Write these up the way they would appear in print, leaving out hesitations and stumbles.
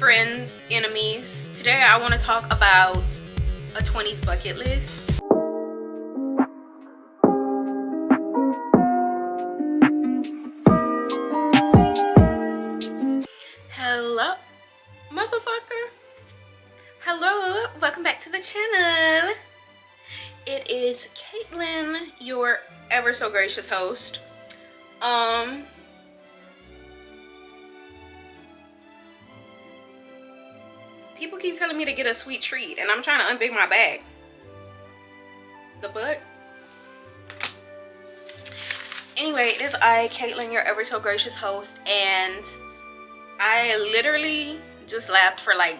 friends, enemies. Today I want to talk about a 20s bucket list. Hello, motherfucker. Hello, welcome back to the channel. It is Caitlin, your ever so gracious host. People keep telling me to get a sweet treat, and I'm trying to unbig my bag. The butt. Anyway, it is I, Caitlin, your ever so gracious host, and I literally just laughed for like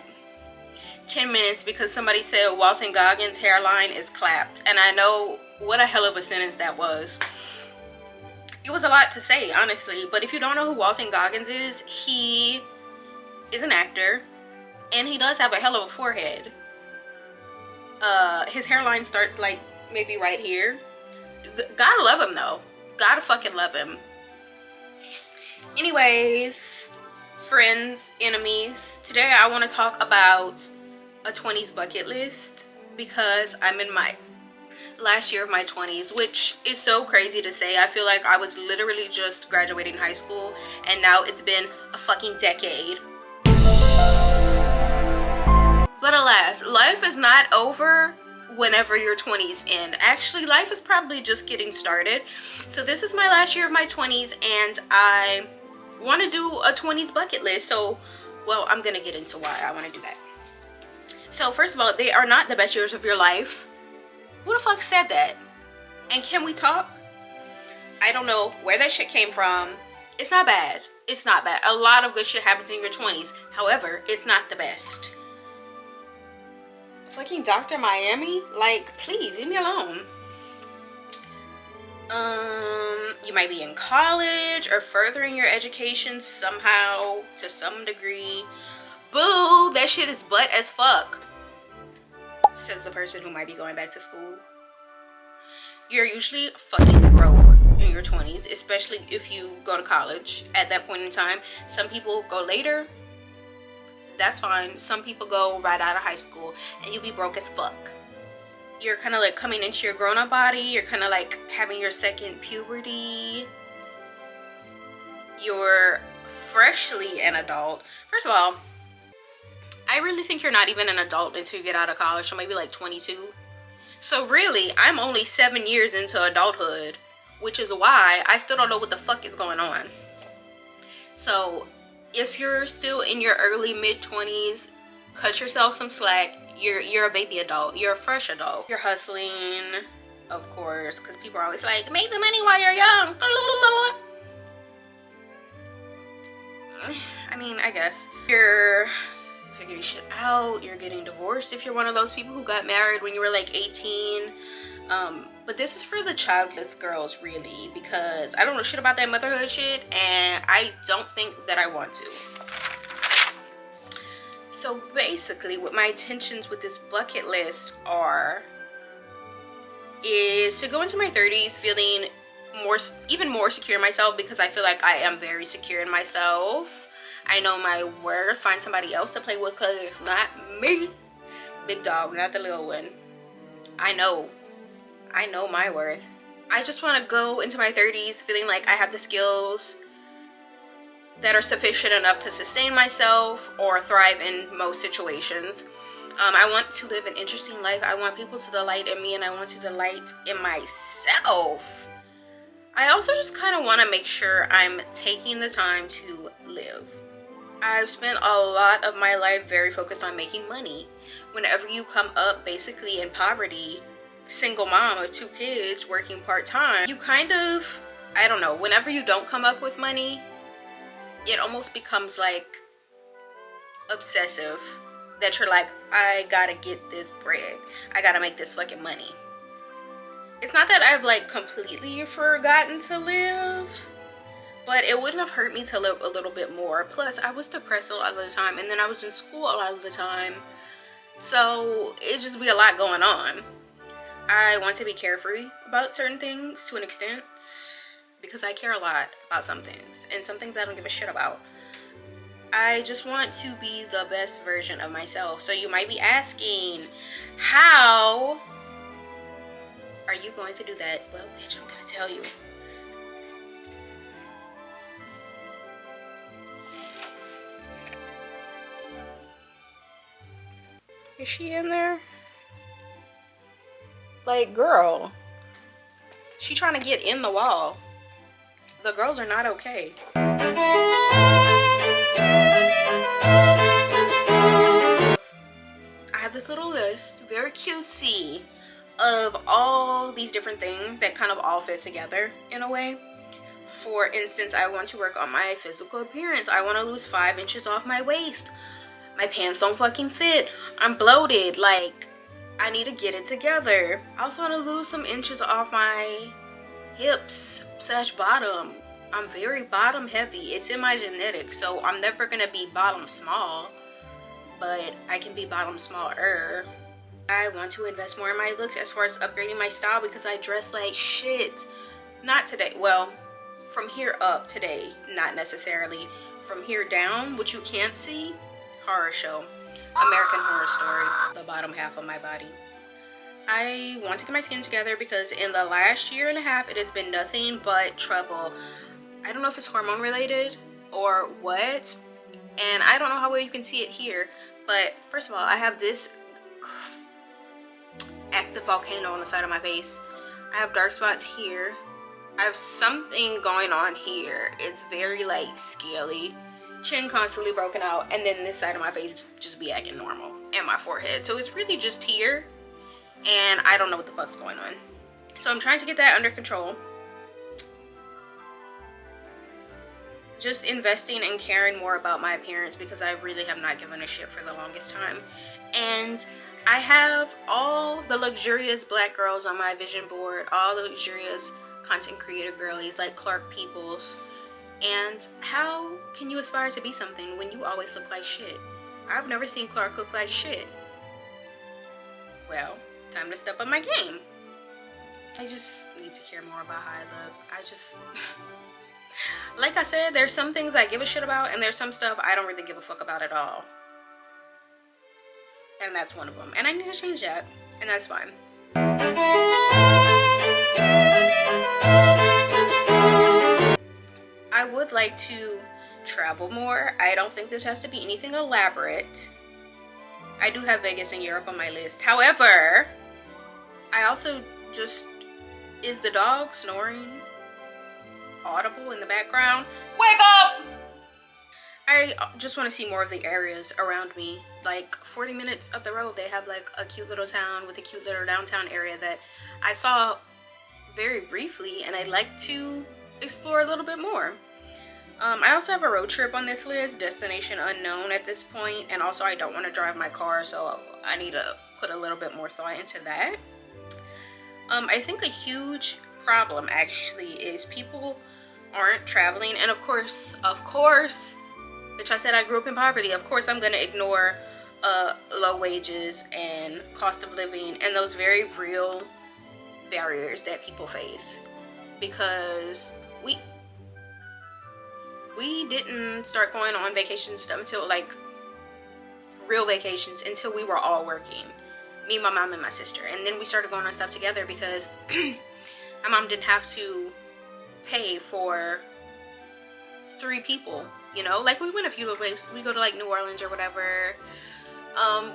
10 minutes because somebody said Walton Goggins' hairline is clapped, and I know what a hell of a sentence that was. It was a lot to say, honestly, but if you don't know who Walton Goggins is, he is an actor. And he does have a hell of a forehead. His hairline starts like maybe right here. Gotta love him though. Gotta fucking love him. Anyways, friends, enemies. Today I want to talk about a 20s bucket list because I'm in my last year of my 20s, which is so crazy to say. I feel like I was literally just graduating high school and now it's been a fucking decade. But alas, life is not over whenever your 20s end. Actually, life is probably just getting started. So this is my last year of my 20s and I want to do a 20s bucket list. So, well, I'm going to get into why I want to do that. So first of all, they are not the best years of your life. Who the fuck said that? And can we talk? I don't know where that shit came from. It's not bad. It's not bad. A lot of good shit happens in your 20s. However, it's not the best. Fucking Dr. Miami, like, please leave me alone. You might be in college or furthering your education somehow to some degree. Boo, that shit is butt as fuck, says the person who might be going back to school. You're usually fucking broke in your 20s, especially if you go to college at that point in time. Some people go later. That's fine. Some people go right out of high school and you be broke as fuck. You're kind of like coming into your grown-up body. You're kind of like having your second puberty. You're freshly an adult. First of all, I really think you're not even an adult until you get out of college, so maybe like 22. So really, I'm only 7 years into adulthood, which is why I still don't know what the fuck is going on. So if you're still in your early mid-20s, cut yourself some slack. You're a baby adult. You're a fresh adult. You're hustling, of course, because people are always like, make the money while you're young. I mean, I guess. You're figuring shit out. You're getting divorced if you're one of those people who got married when you were like 18. But this is for the childless girls, really, because I don't know shit about that motherhood shit, and I don't think that I want to. So basically, what my intentions with this bucket list is to go into my 30s feeling even more secure in myself, because I feel like I am very secure in myself. I know my worth. Find somebody else to play with, because it's not me. Big dog, not the little one. I know my worth. I just want to go into my 30s feeling like I have the skills that are sufficient enough to sustain myself or thrive in most situations. I want to live an interesting life. I want people to delight in me, and I want to delight in myself. I also just kind of want to make sure I'm taking the time to live. I've spent a lot of my life very focused on making money. Whenever you come up basically in poverty, single mom of 2 kids working part-time, you kind of, I don't know, whenever you don't come up with money, it almost becomes like obsessive, that you're like, I gotta get this bread, I gotta make this fucking money. It's not that I've like completely forgotten to live, but it wouldn't have hurt me to live a little bit more. Plus, I was depressed a lot of the time, and then I was in school a lot of the time, so it just be a lot going on. I want to be carefree about certain things to an extent, because I care a lot about some things, and some things I don't give a shit about. I just want to be the best version of myself. So you might be asking, how are you going to do that? Well, bitch, I'm gonna tell you. Is she in there? Like, girl, she trying to get in the wall. The girls are not okay. I have this little list, very cutesy, of all these different things that kind of all fit together in a way. For instance, I want to work on my physical appearance. I want to lose 5 inches off my waist. My pants don't fucking fit. I'm bloated. Like, I need to get it together. I also want to lose some inches off my hips / bottom. I'm very bottom heavy. It's in my genetics, so I'm never gonna be bottom small, but I can be bottom smaller. I want to invest more in my looks as far as upgrading my style because I dress like shit. Not today. Well, from here up today, not necessarily. From here down, which you can't see, horror show, American Horror Story, the bottom half of my body. I want to get my skin together because in the last year and a half, it has been nothing but trouble. I don't know if it's hormone related or what, and I don't know how well you can see it here, but first of all, I have this active volcano on the side of my face. I have dark spots here. I have something going on here. It's very like scaly. Chin constantly broken out, and then this side of my face just be acting normal, and my forehead. So it's really just here, and I don't know what the fuck's going on. So I'm trying to get that under control. Just investing and caring more about my appearance because I really have not given a shit for the longest time. And I have all the luxurious black girls on my vision board, all the luxurious content creator girlies like Clark Peoples. And how can you aspire to be something when you always look like shit? I've never seen Clark look like shit. Well, time to step up my game. I just need to care more about how I look. I just... Like I said, there's some things I give a shit about, and there's some stuff I don't really give a fuck about at all. And that's one of them. And I need to change that, and that's fine. I would like to travel more. I don't think this has to be anything elaborate. I do have Vegas and Europe on my list. However, I also just... Is the dog snoring audible in the background? Wake up! I just want to see more of the areas around me. Like 40 minutes up the road, they have like a cute little town with a cute little downtown area that I saw very briefly, and I'd like to explore a little bit more. I also have a road trip on this list, destination unknown at this point, and also I don't want to drive my car, so I need to put a little bit more thought into that. I think a huge problem actually is people aren't traveling, and of course, which I said I grew up in poverty, of course I'm gonna ignore low wages and cost of living and those very real barriers that people face, because we didn't start going on vacations stuff until like real vacations until we were all working, me, my mom, and my sister. And then we started going on stuff together because my mom didn't have to pay for 3 people, you know. Like, we went a few places. We go to like New Orleans or whatever.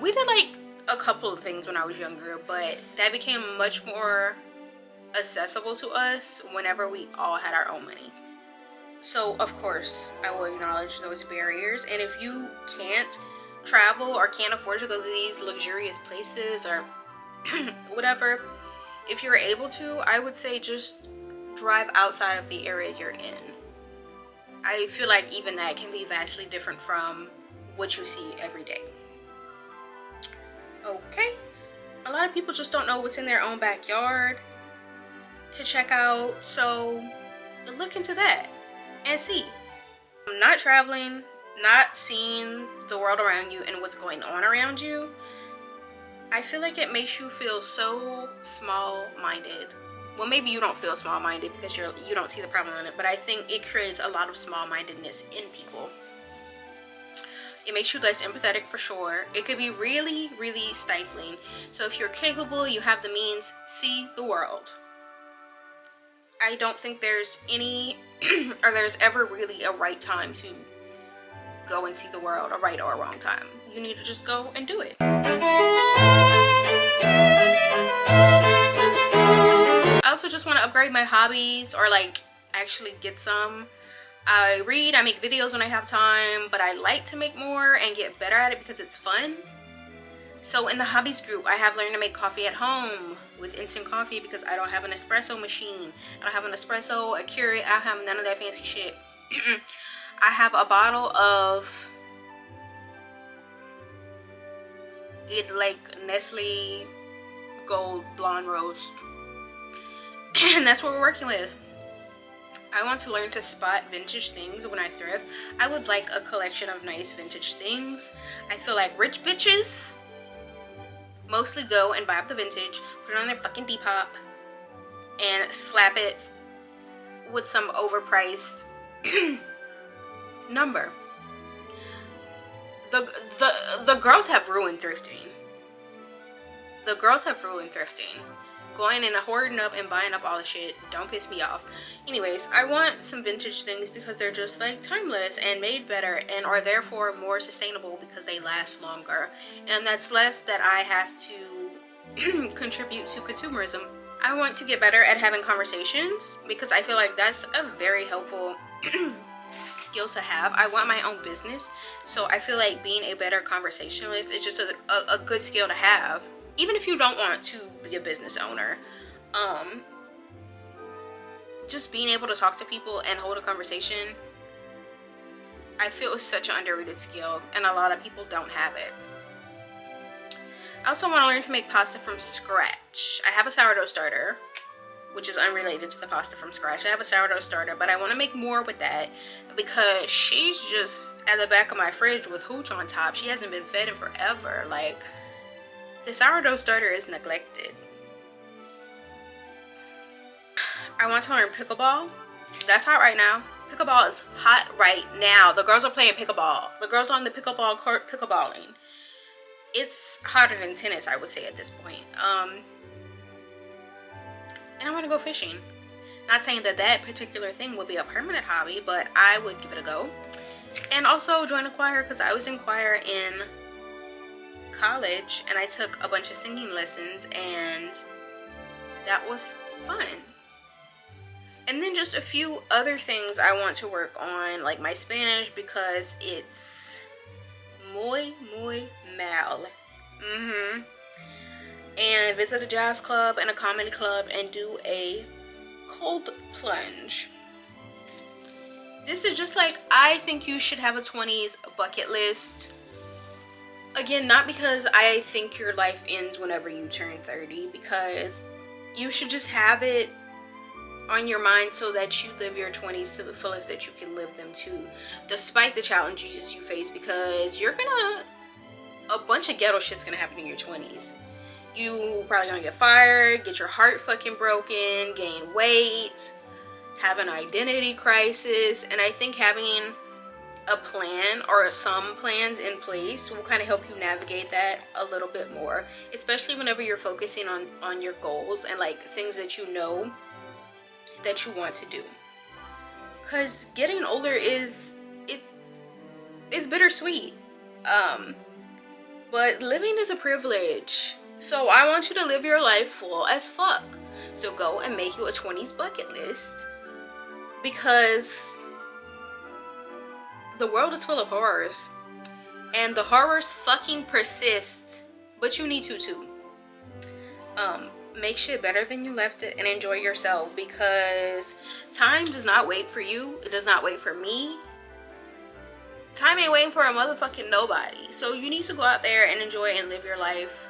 We did like a couple of things when I was younger, but that became much more accessible to us whenever we all had our own money. So of course I will acknowledge those barriers, and if you can't travel or can't afford to go to these luxurious places or whatever, if you're able to, I would say just drive outside of the area you're in. I feel like even that can be vastly different from what you see every day. Okay, a lot of people just don't know what's in their own backyard to check out, so look into that and see. Not traveling, not seeing the world around you and what's going on around you, I feel like it makes you feel so small-minded. Well, maybe you don't feel small-minded because you don't see the problem in it, but I think it creates a lot of small-mindedness in people. It makes you less empathetic for sure. It could be really, really stifling. So if you're capable, you have the means, see the world. I don't think there's any or there's ever really a right time to go and see the world, a right or a wrong time. You need to just go and do it. I also just want to upgrade my hobbies, or like actually get some. I read, I make videos when I have time, but I like to make more and get better at it because it's fun. So in the hobbies group, I have learned to make coffee at home with instant coffee because I don't have an espresso machine. I don't have an espresso, a Keurig. I have none of that fancy shit. I have a bottle of it's like Nestle Gold Blonde Roast. And that's what we're working with. I want to learn to spot vintage things when I thrift. I would like a collection of nice vintage things. I feel like rich bitches mostly go and buy up the vintage, put it on their fucking Depop, and slap it with some overpriced number. The girls have ruined thrifting. The girls have ruined thrifting. Going and hoarding up and buying up all the shit don't piss me off. Anyways, I want some vintage things because they're just like timeless and made better and are therefore more sustainable because they last longer, and that's less that I have to contribute to consumerism. I want to get better at having conversations because I feel like that's a very helpful skill to have. I want my own business, so I feel like being a better conversationalist is just a good skill to have. Even if you don't want to be a business owner, just being able to talk to people and hold a conversation, I feel is such an underrated skill, and a lot of people don't have it. I also want to learn to make pasta from scratch. I have a sourdough starter, which is unrelated to the pasta from scratch. I have a sourdough starter, but I want to make more with that because she's just at the back of my fridge with hooch on top. She hasn't been fed in forever. Like, the sourdough starter is neglected. I want to learn pickleball. That's hot right now. Pickleball is hot right now. The girls are playing pickleball. The girls are on the pickleball court pickleballing. It's hotter than tennis, I would say, at this point. And I want to go fishing. Not saying that that particular thing would be a permanent hobby, but I would give it a go. And also join a choir because I was in choir in college and I took a bunch of singing lessons and that was fun. And then just a few other things I want to work on, like my Spanish, because it's muy mal. And visit a jazz club and a comedy club and do a cold plunge. This is just like, I think you should have a 20s bucket list. Again, not because I think your life ends whenever you turn 30, because you should just have it on your mind so that you live your 20s to the fullest that you can live them to, despite the challenges you face, because a bunch of ghetto shit's gonna happen in your 20s. You probably gonna get fired, get your heart fucking broken, gain weight, have an identity crisis, and I think having a plan or some plans in place will kind of help you navigate that a little bit more, especially whenever you're focusing on your goals and like things that you know that you want to do. Because getting older is bittersweet, but living is a privilege. So I want you to live your life full as fuck. So go and make you a 20s bucket list, because the world is full of horrors and the horrors fucking persist, but you need to too. Make shit better than you left it and enjoy yourself, because time does not wait for you. It does not wait for me. Time ain't waiting for a motherfucking nobody. So you need to go out there and enjoy and live your life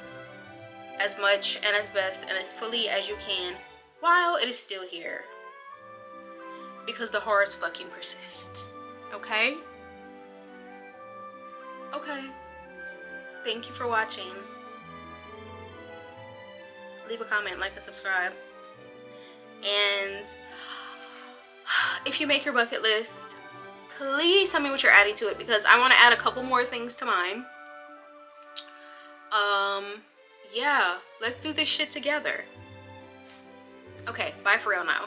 as much and as best and as fully as you can while it is still here, because the horrors fucking persist. Okay? Okay. Thank you for watching. Leave a comment, like, and subscribe. And if you make your bucket list, please tell me what you're adding to it, because I want to add a couple more things to mine. Yeah, let's do this shit together. Okay, bye for real now.